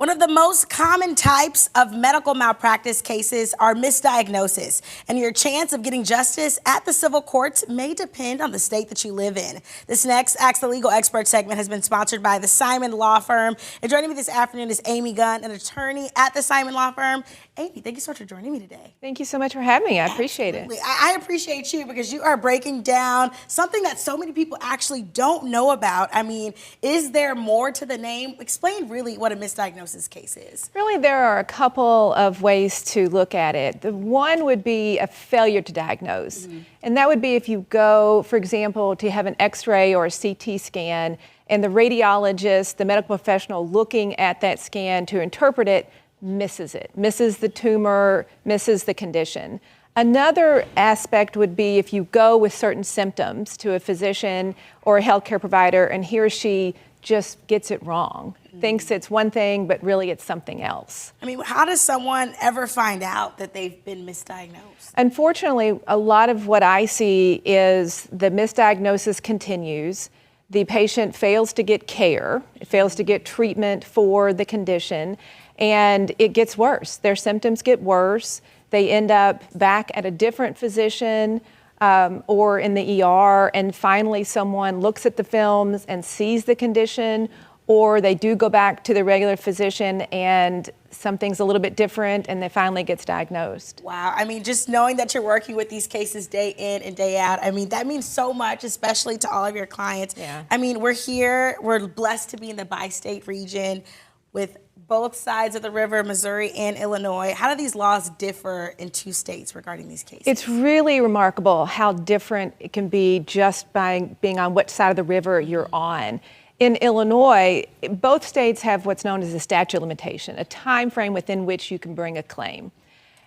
One of the most common types of medical malpractice cases are misdiagnosis, and your chance of getting justice at the civil courts may depend on the state that you live in. This next Ask the Legal Expert segment has been sponsored by the Simon Law Firm. And joining me this afternoon is Amy Gunn, an attorney at the Simon Law Firm. Amy, thank you so much for joining me today. Thank you so much for having me. I appreciate it. I appreciate you because you are breaking down something that so many people actually don't know about. I mean, is there more to the name? Explain really what a misdiagnosis case is. Really, there are a couple of ways to look at it. The one would be a failure to diagnose. And that would be if you go, for example, to have an X-ray or a CT scan, and the radiologist, the medical professional looking at that scan to interpret it, misses the tumor, misses the condition. Another aspect would be if you go with certain symptoms to a physician or a healthcare provider and he or she just gets it wrong, thinks it's one thing, but really it's something else. I mean, how does someone ever find out that they've been misdiagnosed? Unfortunately, a lot of what I see is the misdiagnosis continues. The patient fails to get care, fails to get treatment for the condition, and it gets worse. Their symptoms get worse. They end up back at a different physician or in the ER, and finally someone looks at the films and sees the condition, or they do go back to the regular physician and something's a little bit different and they finally gets diagnosed. Wow, I mean, just knowing that you're working with these cases day in and day out, I mean, that means so much, especially to all of your clients. Yeah. I mean, we're blessed to be in the bi-state region with both sides of the river, Missouri and Illinois. How do these laws differ in two states regarding these cases? It's really remarkable how different it can be just by being on which side of the river you're on. In Illinois, both states have what's known as a statute of limitation, a time frame within which you can bring a claim.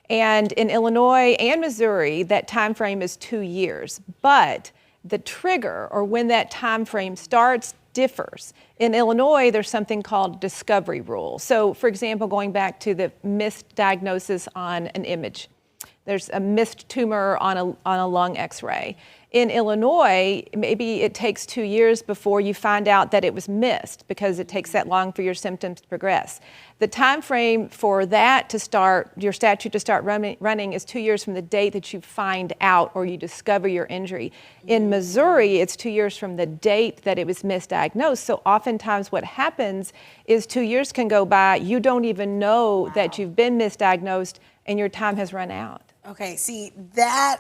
And in Illinois and Missouri, that time frame is 2 years. But the trigger, or when that time frame starts, differs. In Illinois, there's something called discovery rule. So, for example, going back to the misdiagnosis on an image, there's a missed tumor on a lung X-ray. In Illinois, maybe it takes 2 years before you find out that it was missed because it takes that long for your symptoms to progress. The time frame for that to start, your statute to start running is 2 years from the date that you find out or you discover your injury. In Missouri, it's 2 years from the date that it was misdiagnosed. So oftentimes what happens is 2 years can go by, you don't even know that you've been misdiagnosed and your time has run out. Okay, see, that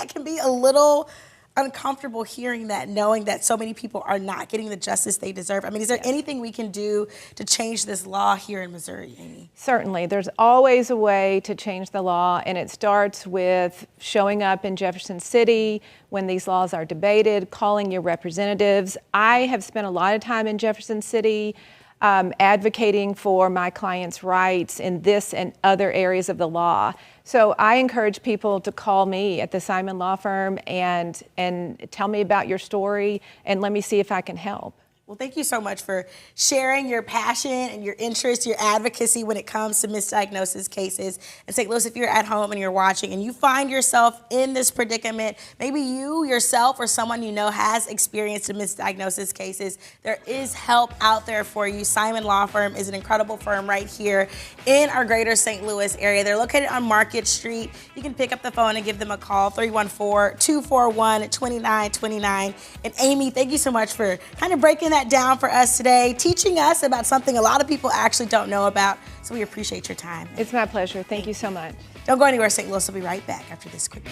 can be a little uncomfortable hearing that, knowing that so many people are not getting the justice they deserve. I mean, is there anything we can do to change this law here in Missouri, Amy? Certainly. There's always a way to change the law, and it starts with showing up in Jefferson City when these laws are debated, calling your representatives. I have spent a lot of time in Jefferson City advocating for my clients' rights in this and other areas of the law. So I encourage people to call me at the Simon Law Firm and tell me about your story and let me see if I can help. Well, thank you so much for sharing your passion and your interest, your advocacy when it comes to misdiagnosis cases. And St. Louis, if you're at home and you're watching and you find yourself in this predicament, maybe you yourself or someone you know has experienced misdiagnosis cases, there is help out there for you. Simon Law Firm is an incredible firm right here in our greater St. Louis area. They're located on Market Street. You can pick up the phone and give them a call, 314-241-2929. And Amy, thank you so much for kind of breaking that down for us today, teaching us about something a lot of people actually don't know about. So we appreciate your time. It's my pleasure. Thank you so much. Don't go anywhere, St. Louis. We'll be right back after this quick break.